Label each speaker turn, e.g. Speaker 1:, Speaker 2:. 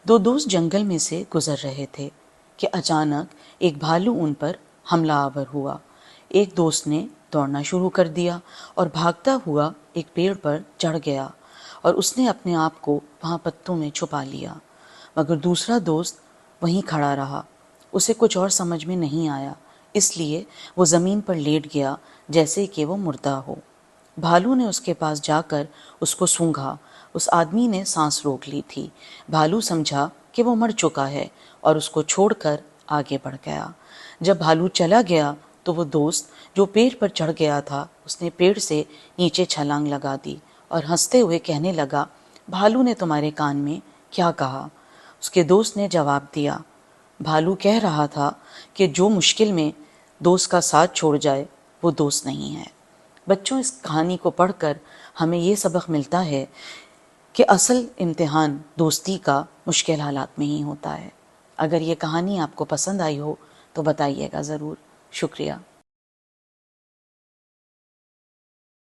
Speaker 1: دو دوست جنگل میں سے گزر رہے تھے کہ اچانک ایک بھالو ان پر حملہ آور ہوا۔ ایک دوست نے دوڑنا شروع کر دیا اور بھاگتا ہوا ایک پیڑ پر چڑھ گیا اور اس نے اپنے آپ کو وہاں پتوں میں چھپا لیا، مگر دوسرا دوست وہیں کھڑا رہا۔ اسے کچھ اور سمجھ میں نہیں آیا، اس لیے وہ زمین پر لیٹ گیا جیسے کہ وہ مردہ ہو۔ بھالو نے اس کے پاس جا کر اس کو سونگھا۔ اس آدمی نے سانس روک لی تھی۔ بھالو سمجھا کہ وہ مر چکا ہے اور اس کو چھوڑ کر آگے بڑھ گیا۔ جب بھالو چلا گیا تو وہ دوست جو پیڑ پر چڑھ گیا تھا، اس نے پیڑ سے نیچے چھلانگ لگا دی اور ہنستے ہوئے کہنے لگا، بھالو نے تمہارے کان میں کیا کہا؟ اس کے دوست نے جواب دیا، بھالو کہہ رہا تھا کہ جو مشکل میں دوست کا ساتھ چھوڑ جائے وہ دوست نہیں ہے۔ بچوں، اس کہانی کو پڑھ کر ہمیں یہ سبق ملتا ہے کہ اصل امتحان دوستی کا مشکل حالات میں ہی ہوتا ہے۔ اگر یہ کہانی آپ کو پسند آئی ہو تو بتائیے گا ضرور۔ شکریہ۔